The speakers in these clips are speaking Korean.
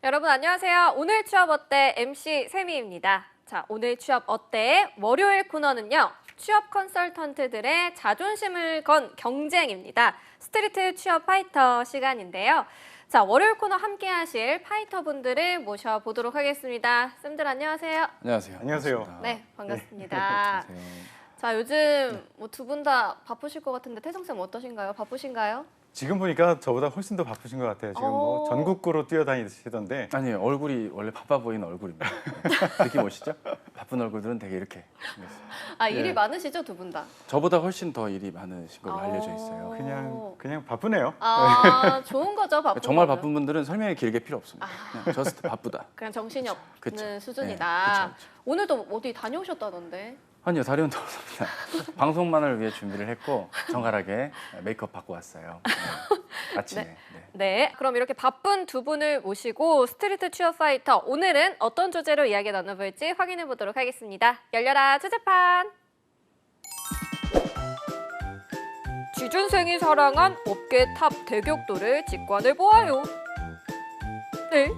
여러분 안녕하세요. 오늘 취업 어때? MC 세미입니다. 자, 오늘 취업 어때의 월요일 코너는요. 취업 컨설턴트들의 자존심을 건 경쟁입니다. 스트리트 취업 파이터 시간인데요. 자, 월요일 코너 함께 하실 파이터 분들을 모셔보도록 하겠습니다. 쌤들 안녕하세요. 안녕하세요. 안녕하세요. 반갑습니다. 네, 반갑습니다. 안녕하세요. 자, 요즘 뭐 두 분 다 바쁘실 것 같은데 태성쌤 어떠신가요? 바쁘신가요? 지금 보니까 저보다 훨씬 더 바쁘신 것 같아요. 지금 뭐 오. 전국구로 뛰어다니시던데. 아니요, 얼굴이 원래 바빠 보이는 얼굴입니다. 느낌 오시죠? 바쁜 얼굴들은 되게 이렇게 생겼어요. 아, 일이 예. 많으시죠, 두 분 다? 저보다 훨씬 더 일이 많으신 걸로 알려져 있어요. 그냥 바쁘네요. 아, 좋은 거죠, 바쁜 정말 거는. 바쁜 분들은 설명이 길게 필요 없습니다. 그냥 저스트 바쁘다. 그냥 정신이 없는 그쵸. 수준이다. 네, 그쵸. 오늘도 어디 다녀오셨다던데? 아니요, 다리 운동 없습니다. 방송만을 위해 준비를 했고 정갈하게 메이크업 받고 왔어요. 네. 아침에. 네. 네, 그럼 이렇게 바쁜 두 분을 모시고 스트리트 취업 파이터 오늘은 어떤 주제로 이야기 나눠볼지 확인해 보도록 하겠습니다. 열려라 주제판! 취준생이 사랑한 업계 탑 대격돌을 직관해 보아요. 네.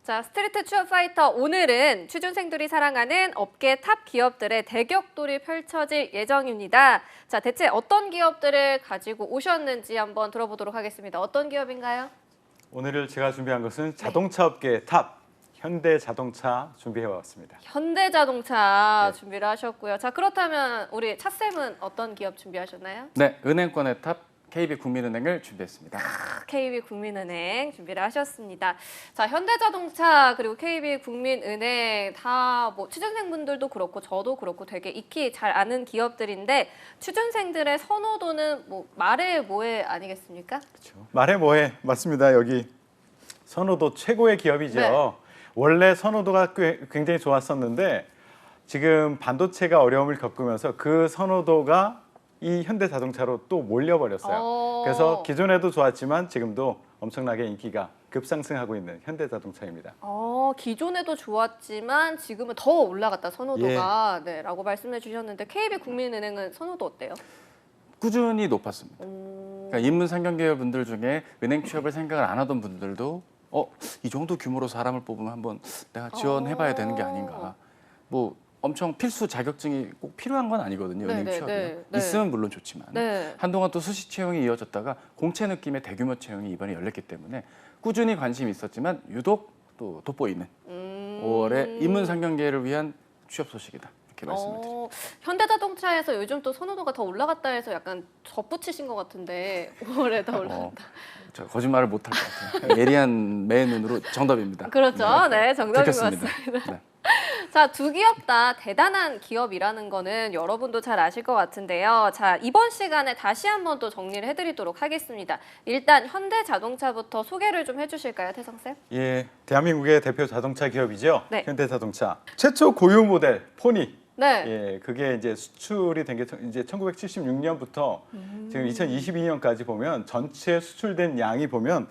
자, 스트리트 취업 파이터 오늘은 취준생들이 사랑하는 업계 탑 기업들의 대격돌이 펼쳐질 예정입니다. 자, 대체 어떤 기업들을 가지고 오셨는지 한번 들어보도록 하겠습니다. 어떤 기업인가요? 오늘 제가 준비한 것은 자동차 업계의 탑 현대자동차 준비해 왔습니다. 현대자동차 네. 준비를 하셨고요. 자, 그렇다면 우리 차쌤은 어떤 기업 준비하셨나요? 네, 은행권의 탑 KB국민은행을 준비했습니다. KB국민은행 준비를 하셨습니다. 자, 현대자동차 그리고 KB국민은행 다 뭐 취준생분들도 그렇고 저도 그렇고 되게 익히 잘 아는 기업들인데 취준생들의 선호도는 뭐 말해 뭐해 아니겠습니까? 그렇죠. 말해 뭐해 맞습니다. 여기 선호도 최고의 기업이죠. 네. 원래 선호도가 굉장히 좋았었는데 지금 반도체가 어려움을 겪으면서 그 선호도가 이 현대자동차로 또 몰려버렸어요. 그래서 기존에도 좋았지만 지금도 엄청나게 인기가 급상승하고 있는 현대자동차입니다. 기존에도 좋았지만 지금은 더 올라갔다 선호도가 네, 라고 말씀해 주셨는데 KB국민은행은 선호도 어때요? 꾸준히 높았습니다. 그러니까 인문상경계열 분들 중에 은행 취업을 생각을 안 하던 분들도 이 정도 규모로 사람을 뽑으면 한번 내가 지원해봐야 되는 게 아닌가. 뭐 엄청 필수 자격증이 꼭 필요한 건 아니거든요. 은행 취업이요. 있으면 물론 좋지만 한동안 또 수시 채용이 이어졌다가 공채 느낌의 대규모 채용이 이번에 열렸기 때문에 꾸준히 관심이 있었지만 유독 또 돋보이는 5월에 인문상경계를 위한 취업 소식이다. 이렇게 말씀을 드립니다. 현대자동차에서 요즘 또 선호도가 더 올라갔다 해서 약간 덧붙이신 것 같은데 5월에 더 올라갔다. 저 거짓말을 못할 것 같아요. 예리한 매 눈으로 정답입니다. 그렇죠. 네, 정답인 것 듣겠습니다. 같습니다. 네. 자, 두 기업 다 대단한 기업이라는 거는 여러분도 잘 아실 것 같은데요. 자, 이번 시간에 다시 한번 또 정리를 해드리도록 하겠습니다. 일단 현대자동차부터 소개를 좀 해주실까요, 태성쌤? 예, 대한민국의 대표 자동차 기업이죠. 네. 현대자동차 최초 고유 모델 포니. 네. 예, 그게 이제 수출이 된 게 이제 1976년부터 지금 2022년까지 보면 전체 수출된 양이 보면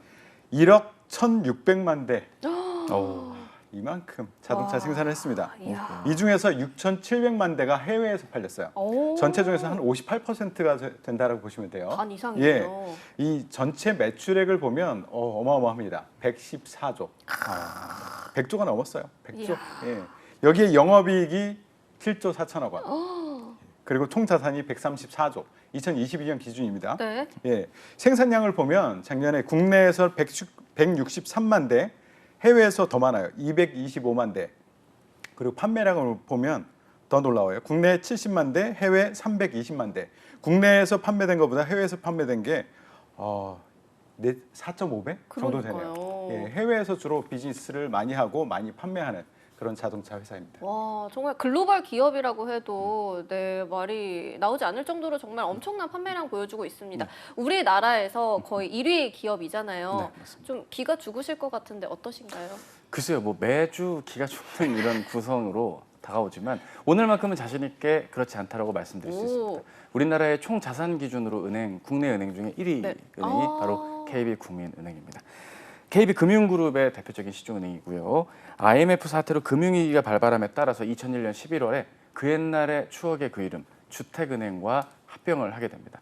1억 1,600만 대. 이만큼 자동차 생산을 했습니다. 이야. 이 중에서 6,700만 대가 해외에서 팔렸어요. 전체 중에서 한 58%가 된다라고 보시면 돼요. 반 이상이요. 예, 이 전체 매출액을 보면 어마어마합니다. 114조. 100조가 넘었어요. 100조. 이야. 예. 여기에 영업이익이 7조 4천억 원. 그리고 총 자산이 134조. 2022년 기준입니다. 네. 예, 생산량을 보면 작년에 국내에서 163만 대, 해외에서 더 많아요. 225만 대. 그리고 판매량을 보면 더 놀라워요. 국내 70만 대, 해외 320만 대. 국내에서 판매된 것보다 해외에서 판매된 게 4.5배 정도 되네요. 그러니까요. 예, 해외에서 주로 비즈니스를 많이 하고 많이 판매하는 그런 자동차 회사입니다. 와, 정말 글로벌 기업이라고 해도 네, 말이 나오지 않을 정도로 정말 엄청난 판매량 보여주고 있습니다. 우리나라에서 거의 1위 기업이잖아요. 네, 맞습니다. 좀 기가 죽으실 것 같은데 어떠신가요? 글쎄요, 뭐 매주 기가 죽는 이런 구성으로 다가오지만 오늘만큼은 자신 있게 그렇지 않다라고 말씀드릴 수 있습니다. 우리나라의 총 자산 기준으로 국내 은행 중에 1위 네. 은행이 바로 KB국민은행입니다. KB금융그룹의 대표적인 시중은행이고요. IMF 사태로 금융위기가 발발함에 따라서 2001년 11월에 그 옛날의 추억의 그 이름 주택은행과 합병을 하게 됩니다.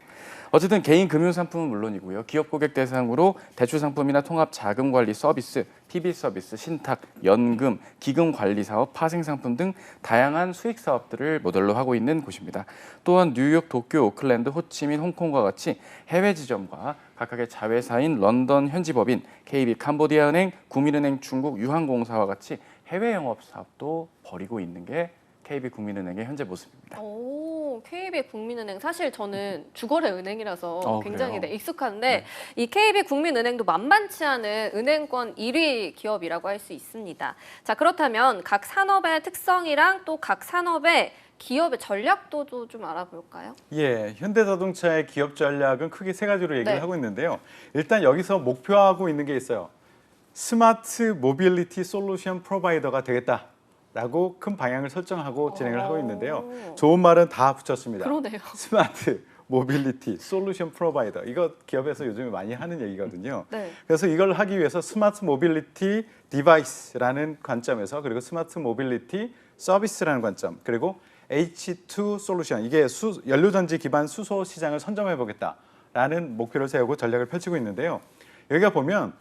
어쨌든 개인 금융 상품은 물론이고요. 기업 고객 대상으로 대출 상품이나 통합 자금 관리 서비스, PB 서비스, 신탁, 연금, 기금 관리 사업, 파생 상품 등 다양한 수익 사업들을 모델로 하고 있는 곳입니다. 또한 뉴욕, 도쿄, 오클랜드, 호치민, 홍콩과 같이 해외 지점과 각각의 자회사인 런던 현지법인, KB 캄보디아은행, 구민은행 중국, 유한공사와 같이 해외 영업 사업도 벌이고 있는 게 KB국민은행의 현재 모습입니다. 오, KB국민은행 사실 저는 주거래 은행이라서 굉장히 그래요? 익숙한데 이 KB국민은행도 만만치 않은 은행권 1위 기업이라고 할 수 있습니다. 자, 그렇다면 각 산업의 특성이랑 또 각 산업의 기업의 전략도도 좀 알아볼까요? 예, 현대자동차의 기업 전략은 크게 세 가지로 얘기를 네. 하고 있는데요. 일단 여기서 목표하고 있는 게 있어요. 스마트 모빌리티 솔루션 프로바이더가 되겠다라고 큰 방향을 설정하고 진행을 하고 있는데요. 좋은 말은 다 붙였습니다. 그러네요. 스마트 모빌리티 솔루션 프로바이더. 이거 기업에서 요즘에 많이 하는 얘기거든요. 네. 그래서 이걸 하기 위해서 스마트 모빌리티 디바이스라는 관점에서, 그리고 스마트 모빌리티 서비스라는 관점, 그리고 H2 솔루션, 이게 연료전지 기반 수소 시장을 선점해 보겠다라는 목표를 세우고 전략을 펼치고 있는데요. 여기가 보면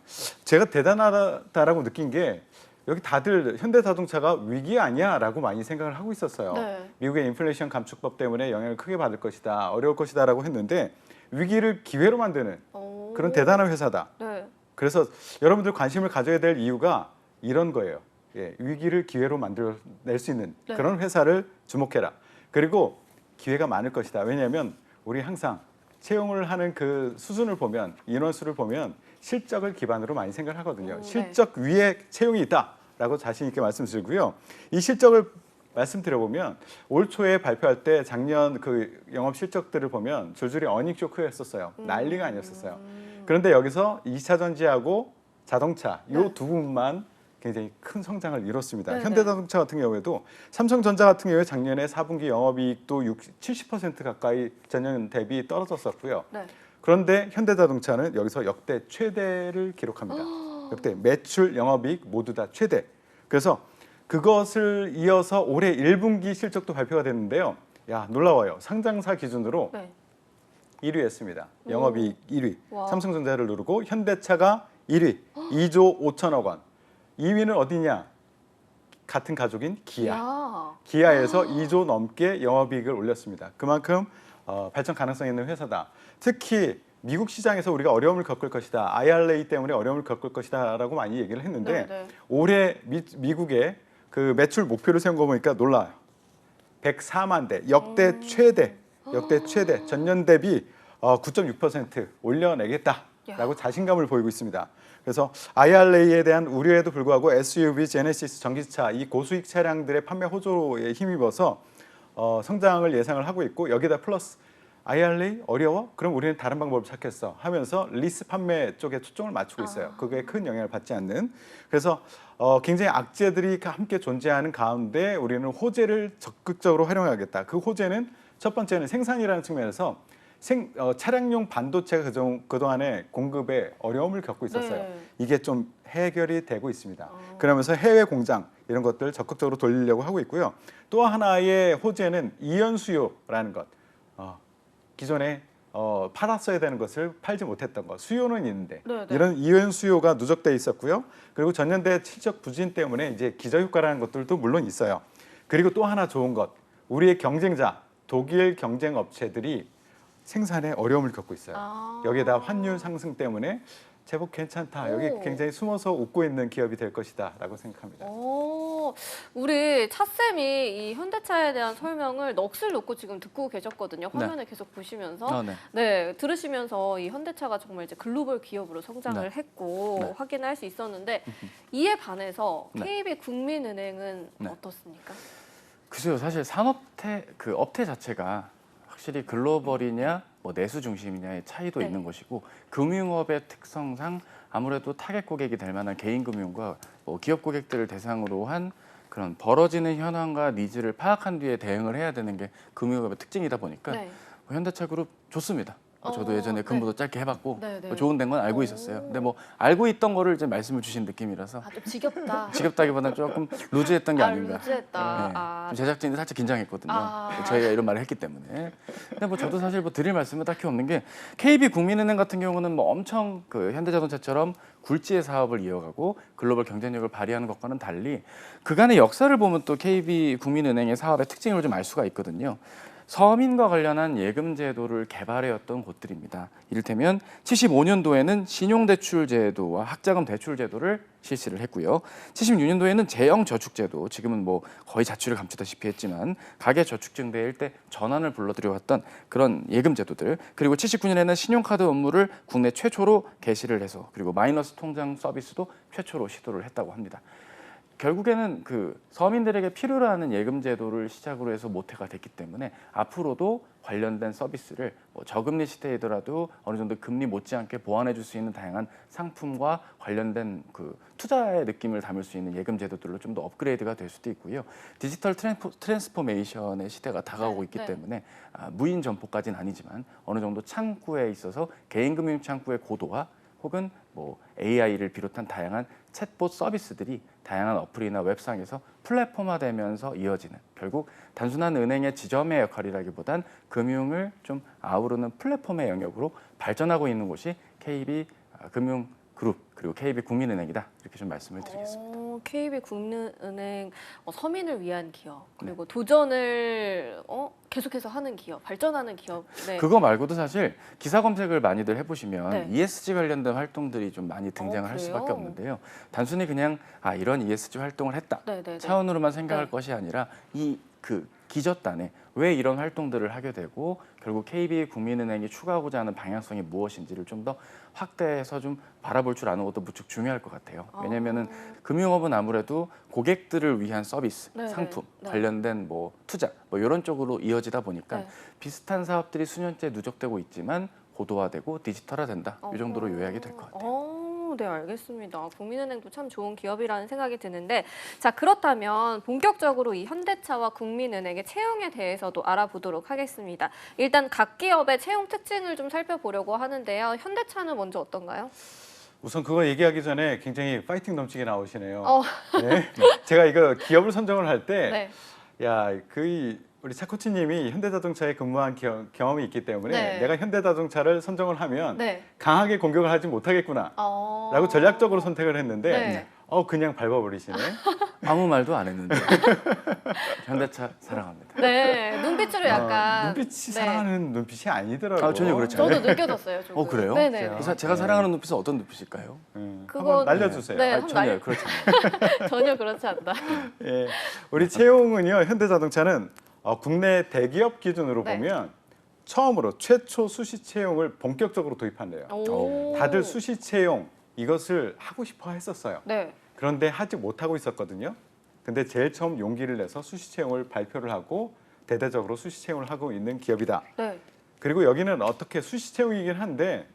제가 대단하다라고 느낀 게, 여기 다들 현대자동차가 위기 아니야라고 많이 생각을 하고 있었어요. 네. 미국의 인플레이션 감축법 때문에 영향을 크게 받을 것이다, 어려울 것이다라고 했는데 위기를 기회로 만드는 오. 그런 대단한 회사다. 네. 그래서 여러분들 관심을 가져야 될 이유가 이런 거예요. 예, 위기를 기회로 만들어낼 수 있는 네. 그런 회사를 주목해라. 그리고 기회가 많을 것이다. 왜냐하면 우리 항상 채용을 하는 그 수준을 보면, 인원수를 보면 실적을 기반으로 많이 생각을 하거든요. 네. 실적 위에 채용이 있다라고 자신 있게 말씀드리고요. 이 실적을 말씀드려보면 올 초에 발표할 때 작년 그 영업 실적들을 보면 줄줄이 어닝 쇼크였었어요. 난리가 아니었었어요. 그런데 여기서 2차 전지하고 자동차 이 네. 두 부분만 굉장히 큰 성장을 이뤘습니다. 네, 현대자동차 같은 경우에도, 삼성전자 같은 경우에 작년에 4분기 영업이익도 70% 가까이 전년 대비 떨어졌었고요. 네. 그런데 현대자동차는 여기서 역대 최대를 기록합니다. 역대 매출, 영업이익 모두 다 최대. 그래서 그것을 이어서 올해 1분기 실적도 발표가 됐는데요. 야, 놀라워요. 상장사 기준으로 네. 1위 했습니다. 영업이익 1위. 와. 삼성전자를 누르고 현대차가 1위. 2조 5천억 원. 2위는 어디냐? 같은 가족인 기아. 야. 기아에서 2조 넘게 영업이익을 올렸습니다. 그만큼 발전 가능성 있는 회사다. 특히 미국 시장에서 우리가 어려움을 겪을 것이다, IRA 때문에 어려움을 겪을 것이다라고 많이 얘기를 했는데, 네. 올해 미국의 그 매출 목표를 세운 거 보니까 놀라요. 104만 대, 역대 최대, 역대 최대, 전년 대비 9.6% 올려내겠다라고 자신감을 보이고 있습니다. 그래서 IRA에 대한 우려에도 불구하고 SUV, 제네시스, 전기차 이 고수익 차량들의 판매 호조에 힘입어서 성장을 예상을 하고 있고, 여기다 플러스 IRA 어려워? 그럼 우리는 다른 방법을 찾겠어 하면서 리스 판매 쪽에 초점을 맞추고 있어요. 그게 큰 영향을 받지 않는. 그래서 굉장히 악재들이 함께 존재하는 가운데 우리는 호재를 적극적으로 활용하겠다. 그 호재는 첫 번째는 생산이라는 측면에서 차량용 반도체가 그동안에 공급에 어려움을 겪고 있었어요. 네. 이게 좀 해결이 되고 있습니다. 그러면서 해외 공장 이런 것들 적극적으로 돌리려고 하고 있고요. 또 하나의 호재는 이연 수요라는 것. 기존에 팔았어야 되는 것을 팔지 못했던 것, 수요는 있는데 네. 이런 이연 수요가 누적돼 있었고요. 그리고 전년대 실적 부진 때문에 이제 기저효과라는 것들도 물론 있어요. 그리고 또 하나 좋은 것, 우리의 경쟁자 독일 경쟁 업체들이 생산에 어려움을 겪고 있어요. 여기에다 환율 상승 때문에 제법 괜찮다. 여기 굉장히 숨어서 웃고 있는 기업이 될 것이다라고 생각합니다. 우리 차쌤이 이 현대차에 대한 설명을 넋을 놓고 지금 듣고 계셨거든요. 화면을 계속 보시면서. 네. 네, 들으시면서 이 현대차가 정말 이제 글로벌 기업으로 성장을 네. 했고 네. 확인할 수 있었는데 이에 반해서 네. KB국민은행은 네. 어떻습니까? 그죠. 사실 그 업태 자체가 확실히 글로벌이냐 뭐 내수 중심이냐의 차이도 네. 있는 것이고, 금융업의 특성상 아무래도 타겟 고객이 될 만한 개인 금융과 뭐 기업 고객들을 대상으로 한 그런 벌어지는 현황과 니즈를 파악한 뒤에 대응을 해야 되는 게 금융업의 특징이다 보니까 네. 현대차 그룹 좋습니다. 저도 예전에 네. 근무도 짧게 해봤고 네, 네. 뭐 좋은 데인 건 알고 있었어요. 근데 뭐 알고 있던 거를 이제 말씀을 주신 느낌이라서 좀 지겹다. 지겹다기보다는 조금 루즈했던 게 아닌가. 루즈했다. 네. 좀 제작진이 살짝 긴장했거든요. 아. 저희가 이런 말을 했기 때문에. 근데 뭐 저도 사실 뭐 드릴 말씀은 딱히 없는 게 KB국민은행 같은 경우는 뭐 엄청 그 현대자동차처럼 굴지의 사업을 이어가고 글로벌 경쟁력을 발휘하는 것과는 달리 그간의 역사를 보면 또 KB국민은행의 사업의 특징을 좀 알 수가 있거든요. 서민과 관련한 예금 제도를 개발해왔던 곳들입니다. 이를테면 75년도에는 신용대출 제도와 학자금 대출 제도를 실시를 했고요. 76년도에는 재형저축제도, 지금은 뭐 거의 자취를 감추다시피 했지만 가계저축증대일 때 전환을 불러들여왔던 그런 예금 제도들, 그리고 79년에는 신용카드 업무를 국내 최초로 개시를 해서 그리고 마이너스 통장 서비스도 최초로 시도를 했다고 합니다. 결국에는 그 서민들에게 필요로 하는 예금 제도를 시작으로 해서 모태가 됐기 때문에 앞으로도 관련된 서비스를 뭐 저금리 시대이더라도 어느 정도 금리 못지않게 보완해 줄 수 있는 다양한 상품과 관련된 그 투자의 느낌을 담을 수 있는 예금 제도들로 좀 더 업그레이드가 될 수도 있고요. 디지털 트랜스포메이션의 시대가 다가오고 있기 네. 때문에 무인 점포까지는 아니지만 어느 정도 창구에 있어서 개인 금융 창구의 고도화 혹은 뭐 AI를 비롯한 다양한 챗봇 서비스들이 다양한 어플이나 웹상에서 플랫폼화되면서 이어지는, 결국 단순한 은행의 지점의 역할이라기보단 금융을 좀 아우르는 플랫폼의 영역으로 발전하고 있는 곳이 KB 금융그룹 그리고 KB 국민은행이다, 이렇게 좀 말씀을 드리겠습니다. KB국민은행 서민을 위한 기업, 그리고 도전을 계속해서 하는 기업, 발전하는 기업. 네. 그거 말고도 사실 기사 검색을 많이들 해보시면 네. ESG 관련된 활동들이 좀 많이 등장을 할 그래요? 수밖에 없는데요. 단순히 그냥 이런 ESG 활동을 했다 네, 네, 네. 차원으로만 생각할 네. 것이 아니라 이 그 기저단에 왜 이런 활동들을 하게 되고 결국 KB국민은행이 추구하고자 하는 방향성이 무엇인지를 좀 더 확대해서 좀 바라볼 줄 아는 것도 무척 중요할 것 같아요. 왜냐하면은 금융업은 아무래도 고객들을 위한 서비스, 네, 상품, 네. 관련된 뭐 투자 뭐 이런 쪽으로 이어지다 보니까 네. 비슷한 사업들이 수년째 누적되고 있지만 고도화되고 디지털화된다. 이 정도로 요약이 될 것 같아요. 네, 알겠습니다. 국민은행도 참 좋은 기업이라는 생각이 드는데, 자, 그렇다면 본격적으로 이 현대차와 국민은행의 채용에 대해서도 알아보도록 하겠습니다. 일단 각 기업의 채용 특징을 좀 살펴보려고 하는데요. 현대차는 먼저 어떤가요? 우선 그거 얘기하기 전에 굉장히 파이팅 넘치게 나오시네요. 어. 네. 제가 이거 기업을 선정을 할 때, 네. 야, 우리 차코치님이 현대자동차에 근무한 경험이 있기 때문에 네. 내가 현대자동차를 선정을 하면 네. 강하게 공격을 하지 못하겠구나 라고 전략적으로 선택을 했는데 네. 그냥 밟아버리시네. 아무 말도 안 했는데 현대차 사랑합니다. 네, 눈빛으로 약간 눈빛이 네. 사랑하는 눈빛이 아니더라고요. 전혀 그렇지 않아요. 저도 느껴졌어요. 조금. 그래요? 네네. 제가 사랑하는 눈빛은 어떤 눈빛일까요? 그거- 한번 날려주세요. 네. 전혀 그렇지 않아요. 전혀 그렇지 않다. 예, 우리 채용은요, 현대자동차는 국내 대기업 기준으로 네. 보면 처음으로 최초 수시 채용을 본격적으로 도입한대요. 오. 다들 수시 채용 이것을 하고 싶어 했었어요. 네. 그런데 하지 못하고 있었거든요. 근데 제일 처음 용기를 내서 수시 채용을 발표를 하고 대대적으로 수시 채용을 하고 있는 기업이다. 네. 그리고 여기는 어떻게 수시 채용이긴 한데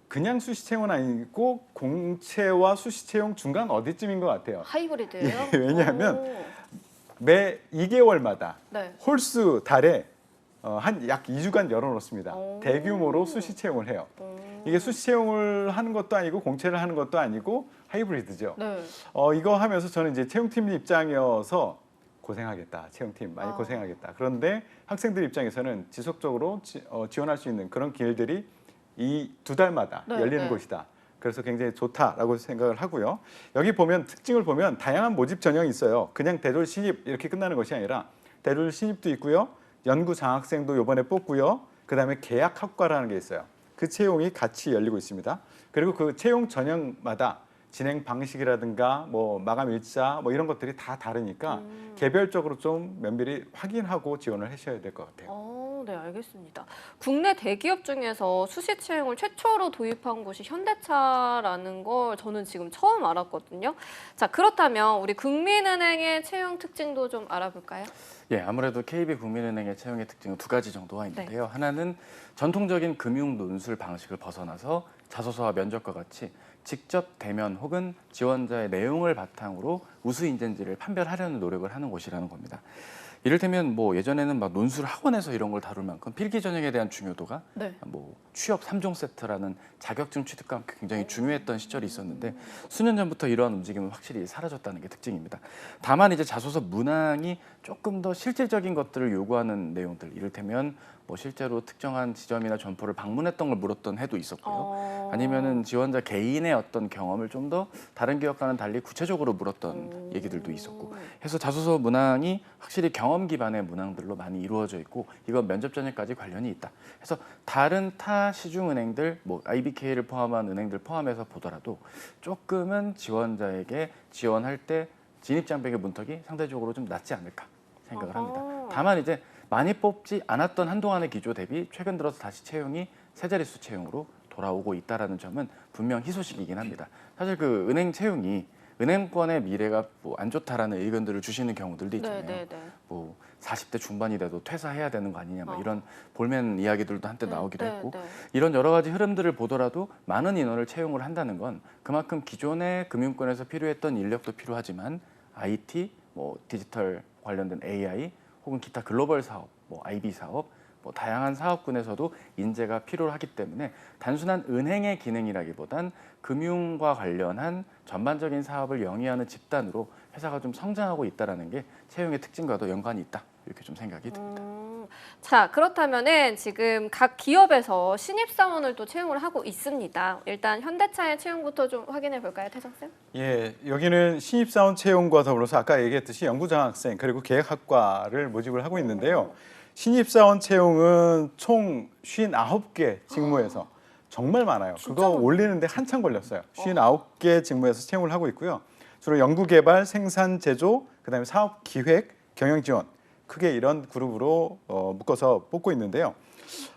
그냥 수시 채용은 아니고 공채와 수시 채용 중간 어디쯤인 것 같아요. 하이브리드예요? 예, 왜냐하면 오. 매 2개월마다 네. 홀수 달에 한 약 2주간 열어놓습니다. 오. 대규모로 수시 채용을 해요. 이게 수시 채용을 하는 것도 아니고 공채를 하는 것도 아니고 하이브리드죠. 네. 이거 하면서 저는 이제 채용팀 입장이어서 고생하겠다. 채용팀 많이 아. 고생하겠다. 그런데 학생들 입장에서는 지속적으로 지원할 수 있는 그런 길들이 이 2달마다 네, 열리는 네. 곳이다. 그래서 굉장히 좋다라고 생각을 하고요. 여기 보면 특징을 보면 다양한 모집 전형이 있어요. 그냥 대졸 신입 이렇게 끝나는 것이 아니라 대졸 신입도 있고요. 연구 장학생도 이번에 뽑고요. 그다음에 계약 학과라는 게 있어요. 그 채용이 같이 열리고 있습니다. 그리고 그 채용 전형마다 진행 방식이라든가 뭐 마감 일자 뭐 이런 것들이 다 다르니까 개별적으로 좀 면밀히 확인하고 지원을 하셔야 될 것 같아요. 네, 알겠습니다. 국내 대기업 중에서 수시 채용을 최초로 도입한 곳이 현대차라는 걸 저는 지금 처음 알았거든요. 자, 그렇다면 우리 국민은행의 채용 특징도 좀 알아볼까요? 예, 아무래도 KB국민은행의 채용의 특징은 두 가지 정도가 있는데요. 하나는 전통적인 금융 논술 방식을 벗어나서 자소서와 면접과 같이 직접 대면 혹은 지원자의 내용을 바탕으로 우수 인재인지를 판별하려는 노력을 하는 곳이라는 겁니다. 이를테면 뭐 예전에는 막 논술 학원에서 이런 걸 다룰 만큼 필기 전형에 대한 중요도가 네. 뭐 취업 3종 세트라는 자격증 취득과 함께 굉장히 중요했던 시절이 있었는데 수년 전부터 이러한 움직임은 확실히 사라졌다는 게 특징입니다. 다만 이제 자소서 문항이 조금 더 실질적인 것들을 요구하는 내용들, 이를테면 뭐 실제로 특정한 지점이나 점포를 방문했던 걸 물었던 해도 있었고요. 아니면은 지원자 개인의 어떤 경험을 좀 더 다른 기업과는 달리 구체적으로 물었던 얘기들도 있었고 해서 자소서 문항이 확실히 경험 기반의 문항들로 많이 이루어져 있고 이건 면접 전형까지 관련이 있다. 그래서 다른 타 시중은행들, 뭐 IBK를 포함한 은행들 포함해서 보더라도 조금은 지원자에게 지원할 때 진입장벽의 문턱이 상대적으로 좀 낮지 않을까 생각을 합니다. 다만 이제 많이 뽑지 않았던 한동안의 기조 대비 최근 들어서 다시 채용이 세 자릿수 채용으로 돌아오고 있다라는 점은 분명 희소식이긴 합니다. 사실 그 은행 채용이 은행권의 미래가 뭐 안 좋다라는 의견들을 주시는 경우들도 있잖아요. 뭐 40대 중반이 돼도 퇴사해야 되는 거 아니냐, 막 이런 볼멘 이야기들도 한때 나오기도 했고 이런 여러 가지 흐름들을 보더라도 많은 인원을 채용을 한다는 건 그만큼 기존의 금융권에서 필요했던 인력도 필요하지만 IT, 뭐 디지털 관련된 AI 혹은 기타 글로벌 사업, 뭐 IB 사업, 뭐 다양한 사업군에서도 인재가 필요하기 때문에 단순한 은행의 기능이라기보단 금융과 관련한 전반적인 사업을 영위하는 집단으로 회사가 좀 성장하고 있다는 게 채용의 특징과도 연관이 있다. 이렇게 좀 생각이 듭니다. 자, 그렇다면은 지금 각 기업에서 신입사원을 또 채용을 하고 있습니다. 일단 현대차의 채용부터 좀 확인해 볼까요, 태정쌤? 예, 여기는 신입사원 채용과 더불어서 아까 얘기했듯이 연구장학생 그리고 계획학과를 모집을 하고 있는데요. 신입사원 채용은 총 59개 직무에서 정말 많아요. 그거 올리는데 한참 걸렸어요. 59개 직무에서 채용을 하고 있고요. 주로 연구개발, 생산, 제조, 그다음에 사업 기획, 경영 지원 크게 이런 그룹으로 묶어서 뽑고 있는데요.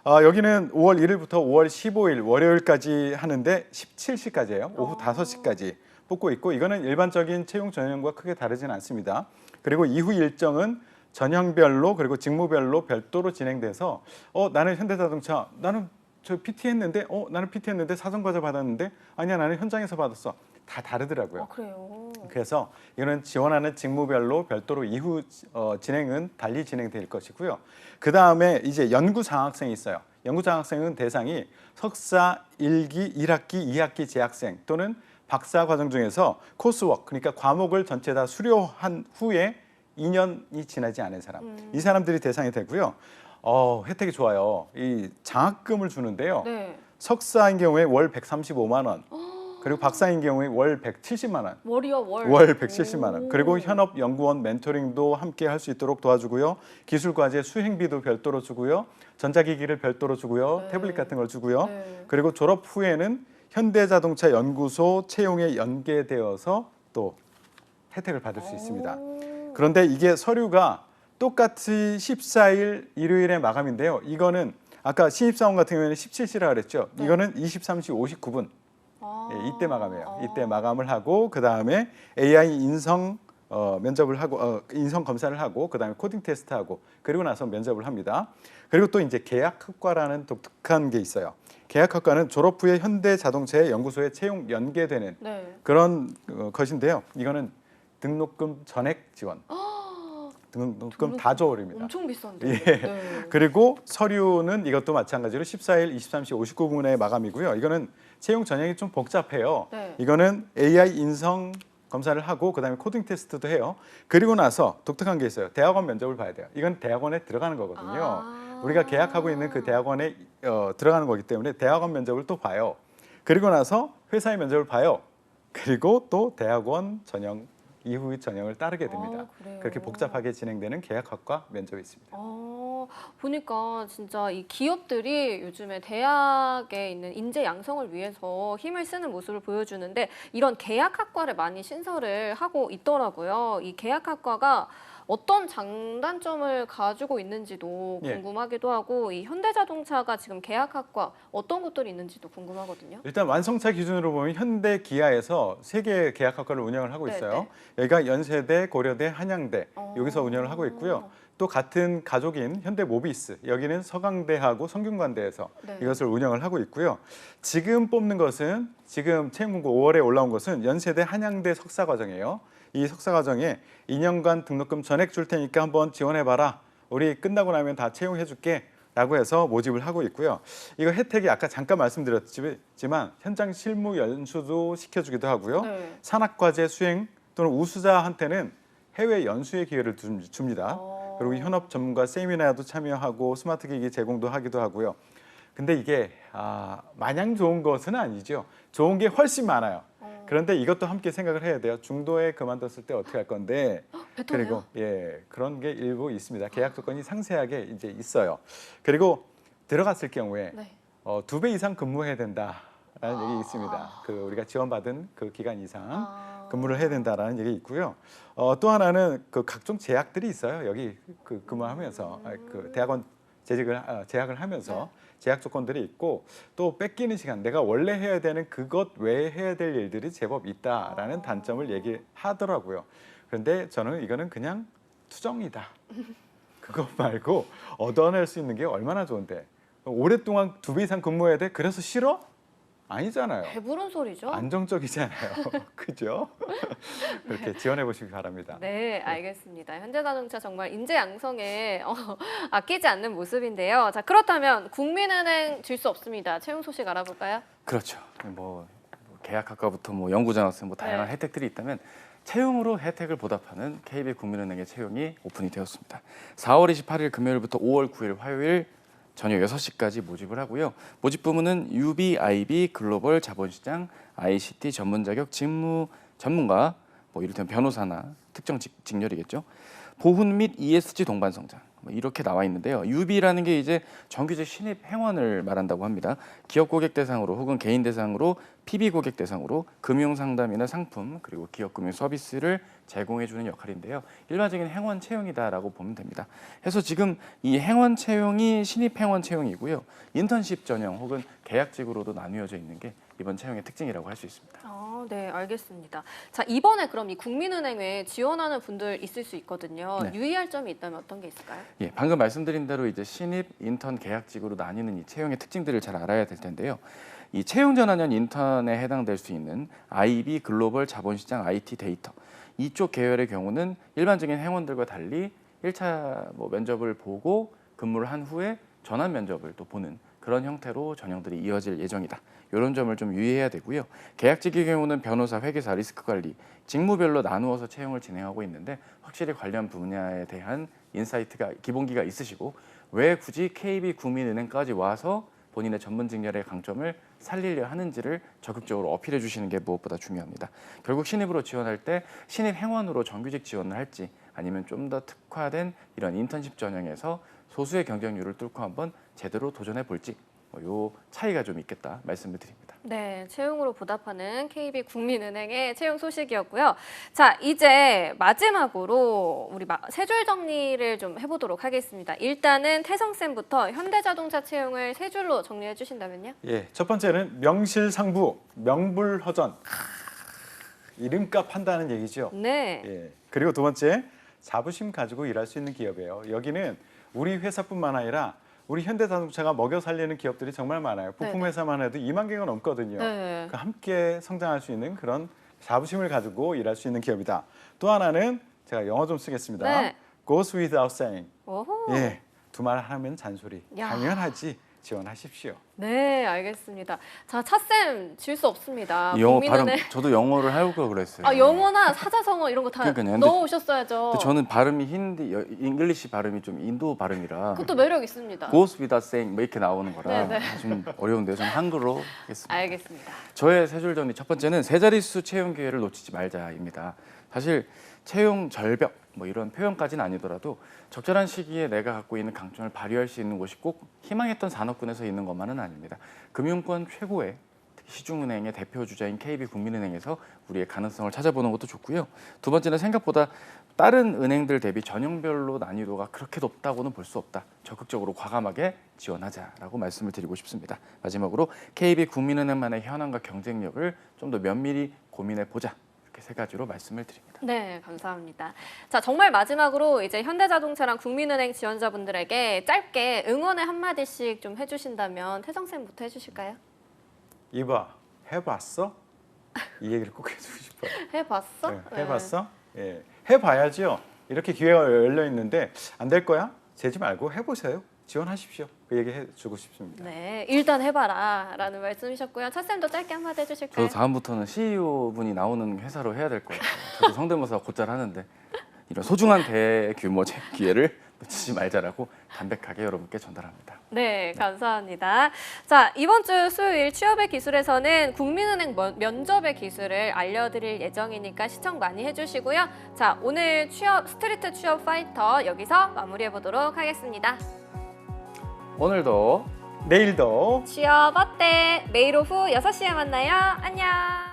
여기는 5월 1일부터 5월 15일 월요일까지 하는데 17시까지예요. 오후 5시까지 뽑고 있고 이거는 일반적인 채용 전형과 크게 다르지는 않습니다. 그리고 이후 일정은 전형별로 그리고 직무별로 별도로 진행돼서 나는 현대자동차 나는 저 PT 했는데 나는 PT 했는데 사전과제 받았는데 아니야 나는 현장에서 받았어. 다 다르더라고요. 그래요. 그래서 이거는 지원하는 직무별로 별도로 이후 진행은 달리 진행될 것이고요. 그 다음에 이제 연구장학생이 있어요. 연구장학생은 대상이 석사 1기, 1학기, 2학기 재학생 또는 박사 과정 중에서 코스워크 그러니까 과목을 전체 다 수료한 후에 2년이 지나지 않은 사람. 이 사람들이 대상이 되고요. 혜택이 좋아요. 이 장학금을 주는데요. 네. 석사인 경우에 월 135만 원. 그리고 박사인 경우에 월 170만 원. 월이요, 월. 월 170만 원. 그리고 현업 연구원 멘토링도 함께 할 수 있도록 도와주고요. 기술 과제 수행비도 별도로 주고요. 전자기기를 별도로 주고요. 태블릿 같은 걸 주고요. 그리고 졸업 후에는 현대자동차 연구소 채용에 연계되어서 또 혜택을 받을 수 있습니다. 그런데 이게 서류가 똑같이 14일 일요일에 마감인데요. 이거는 아까 신입사원 같은 경우에는 17시라 그랬죠. 이거는 23시 59분. 예, 이때 마감해요. 이때 마감을 하고 그 다음에 AI 인성 면접을 하고 인성 검사를 하고 그 다음에 코딩 테스트 하고 그리고 나서 면접을 합니다. 그리고 또 이제 계약학과라는 독특한 게 있어요. 계약학과는 졸업 후에 현대자동차의 연구소에 채용 연계되는 그런 것인데요. 이거는 등록금 전액 지원. 등록금 다 줘버립니다. 엄청 비싼데. 예. 그리고 서류는 이것도 마찬가지로 14일 23시 59분에 마감이고요. 이거는 채용 전형이 좀 복잡해요. 이거는 AI 인성 검사를 하고 그다음에 코딩 테스트도 해요. 그리고 나서 독특한 게 있어요. 대학원 면접을 봐야 돼요. 이건 대학원에 들어가는 거거든요. 우리가 계약하고 있는 그 대학원에 들어가는 거기 때문에 대학원 면접을 또 봐요. 그리고 나서 회사의 면접을 봐요. 그리고 또 대학원 전형 이후 전형을 따르게 됩니다. 그렇게 복잡하게 진행되는 계약학과 면접이 있습니다. 보니까 진짜 이 기업들이 요즘에 대학에 있는 인재 양성을 위해서 힘을 쓰는 모습을 보여주는데 이런 계약학과를 많이 신설을 하고 있더라고요. 이 계약학과가 어떤 장단점을 가지고 있는지도 궁금하기도 하고 이 현대자동차가 지금 계약학과 어떤 것들이 있는지도 궁금하거든요. 일단 완성차 기준으로 보면 현대기아에서 3개의 계약학과를 운영을 하고 있어요. 여기가 연세대, 고려대, 한양대 여기서 운영을 하고 있고요. 또 같은 가족인 현대모비스 여기는 서강대하고 성균관대에서 이것을 운영을 하고 있고요. 지금 뽑는 것은 지금 채용 공고 5월에 올라온 것은 연세대 한양대 석사 과정이에요. 이 석사 과정에 2년간 등록금 전액 줄 테니까 한번 지원해봐라. 우리 끝나고 나면 다 채용해줄게. 라고 해서 모집을 하고 있고요. 이거 혜택이 아까 잠깐 말씀드렸지만 현장 실무 연수도 시켜주기도 하고요. 네. 산학과제 수행 또는 우수자한테는 해외 연수의 기회를 줍니다. 그리고 현업 전문가 세미나도 참여하고 스마트 기기 제공도 하기도 하고요. 근데 이게 마냥 좋은 것은 아니죠. 좋은 게 훨씬 많아요. 그런데 이것도 함께 생각을 해야 돼요. 중도에 그만뒀을 때 어떻게 할 건데. 배터리요? 그리고 그런 게 일부 있습니다. 계약 조건이 상세하게 이제 있어요. 그리고 들어갔을 경우에 네. 2배 이상 근무해야 된다라는 얘기 있습니다. 그 우리가 지원받은 그 기간 이상 근무를 해야 된다라는 얘기 있고요. 또 하나는 그 각종 제약들이 있어요. 여기 그 근무하면서 그 대학원 재학을 하면서 제약 조건들이 있고 또 뺏기는 시간, 내가 원래 해야 되는 그것 외에 해야 될 일들이 제법 있다라는 단점을 얘기하더라고요. 그런데 저는 이거는 그냥 투정이다. 그거 말고 얻어낼 수 있는 게 얼마나 좋은데. 오랫동안 2배 이상 근무해야 돼? 그래서 싫어? 아니잖아요. 배부른 소리죠? 안정적이잖아요. 그죠? 그렇게 지원해 보시기 바랍니다. 네, 알겠습니다. 현대자동차 정말 인재 양성에 아끼지 않는 모습인데요. 자, 그렇다면 국민은행 질 수 없습니다. 채용 소식 알아볼까요? 그렇죠. 뭐 계약학과부터 뭐 연구장학생 뭐 다양한 네. 혜택들이 있다면 채용으로 혜택을 보답하는 KB국민은행의 채용이 오픈이 되었습니다. 4월 28일 금요일부터 5월 9일 화요일 저녁 6시까지 모집을 하고요. 모집 부문은 UB, IB, 글로벌 자본시장, ICT 전문 자격 직무 전문가, 뭐 이를테면 변호사나 특정 직렬이겠죠. 보훈 및 ESG 동반 성장. 뭐 이렇게 나와 있는데요. UB라는 게 이제 정규직 신입 행원을 말한다고 합니다. 기업 고객 대상으로 혹은 개인 대상으로 PB 고객 대상으로 금융 상담이나 상품 그리고 기업 금융 서비스를 제공해 주는 역할인데요. 일반적인 행원 채용이다라고 보면 됩니다. 그래서 지금 이 행원 채용이 신입 행원 채용이고요. 인턴십 전형 혹은 계약직으로도 나뉘어져 있는 게 이번 채용의 특징이라고 할 수 있습니다. 네, 알겠습니다. 자, 이번에 그럼 이 국민은행에 지원하는 분들 있을 수 있거든요. 네. 유의할 점이 있다면 어떤 게 있을까요? 예, 방금 말씀드린 대로 이제 신입, 인턴, 계약직으로 나뉘는 이 채용의 특징들을 잘 알아야 될 텐데요. 이 채용 전환형 인턴에 해당될 수 있는 IB, 글로벌 자본시장, IT 데이터 이쪽 계열의 경우는 일반적인 행원들과 달리 1차 뭐 면접을 보고 근무를 한 후에 전환 면접을 또 보는 그런 형태로 전형들이 이어질 예정이다. 이런 점을 좀 유의해야 되고요. 계약직의 경우는 변호사, 회계사, 리스크 관리, 직무별로 나누어서 채용을 진행하고 있는데 확실히 관련 분야에 대한 인사이트가 기본기가 있으시고 왜 굳이 KB국민은행까지 와서 본인의 전문 직렬의 강점을 살리려 하는지를 적극적으로 어필해 주시는 게 무엇보다 중요합니다. 결국 신입으로 지원할 때 신입 행원으로 정규직 지원을 할지 아니면 좀 더 특화된 이런 인턴십 전형에서 소수의 경쟁률을 뚫고 한번 제대로 도전해 볼지 요 차이가 좀 있겠다 말씀을 드립니다. 네, 채용으로 보답하는 KB국민은행의 채용 소식이었고요. 자, 이제 마지막으로 우리 세 줄 정리를 좀 해보도록 하겠습니다. 일단은 태성쌤부터 현대자동차 채용을 세 줄로 정리해 주신다면요? 예, 첫 번째는 명실상부, 명불허전. 이름값 한다는 얘기죠. 네. 예. 그리고 두 번째, 자부심 가지고 일할 수 있는 기업이에요. 여기는 우리 회사뿐만 아니라 우리 현대자동차가 먹여 살리는 기업들이 정말 많아요. 부품 회사만 해도 2만 개가 넘거든요. 네. 그 함께 성장할 수 있는 그런 자부심을 가지고 일할 수 있는 기업이다. 또 하나는 제가 영어 좀 쓰겠습니다. 네. Goes without saying. 오호. 예, 두말 하면 잔소리. 야. 당연하지. 지원하십시오. 네, 알겠습니다. 자, 차쌤 질 수 없습니다. 영어 발음 국민은행 저도 영어를 하려고 그랬어요. 영어나 사자성어 이런 거 다 그러니까요. 넣어 오셨어야죠. 근데 저는 발음이 잉글리시 발음이 좀 인도 발음이라 그것도 매력 있습니다. Goes without saying 뭐 이렇게 나오는 거라 네, 좀 어려운데요. 저는 한글로 하겠습니다. 알겠습니다. 저의 세 줄 정리 첫 번째는 세 자릿수 채용 기회를 놓치지 말자입니다. 사실 채용 절벽 뭐 이런 표현까지는 아니더라도 적절한 시기에 내가 갖고 있는 강점을 발휘할 수 있는 곳이 꼭 희망했던 산업군에서 있는 것만은 아닙니다. 금융권 최고의 특히 시중은행의 대표 주자인 KB국민은행에서 우리의 가능성을 찾아보는 것도 좋고요. 두 번째는 생각보다 다른 은행들 대비 전형별로 난이도가 그렇게 높다고는 볼 수 없다. 적극적으로 과감하게 지원하자라고 말씀을 드리고 싶습니다. 마지막으로 KB국민은행만의 현황과 경쟁력을 좀 더 면밀히 고민해 보자. 이렇게 세 가지로 말씀을 드립니다. 네, 감사합니다. 자, 정말 마지막으로 이제 현대자동차랑 국민은행 지원자분들에게 짧게 응원의 한마디씩 좀 해주신다면 태성쌤부터 해주실까요? 이봐, 해봤어? 이 얘기를 꼭 해주고 싶어요. 해봤어? 네, 해봤어? 예, 해봐야죠. 이렇게 기회가 열려 있는데 안 될 거야? 재지 말고 해보세요. 지원하십시오. 그 얘기 해주고 싶습니다. 네, 일단 해봐라라는 말씀이셨고요. 차쌤도 짧게 한마디 해주실까요? 저도 다음부터는 CEO 분이 나오는 회사로 해야 될 것 같아요. 저도 성대모사 곧잘 하는데 이런 소중한 대규모 기회를 놓치지 말자라고 담백하게 여러분께 전달합니다. 네, 감사합니다. 자, 이번 주 수요일 취업의 기술에서는 국민은행 면접의 기술을 알려드릴 예정이니까 시청 많이 해주시고요. 자, 오늘 스트리트 취업 파이터 여기서 마무리해보도록 하겠습니다. 오늘도 내일도 취업 어때? 매일 오후 6시에 만나요. 안녕.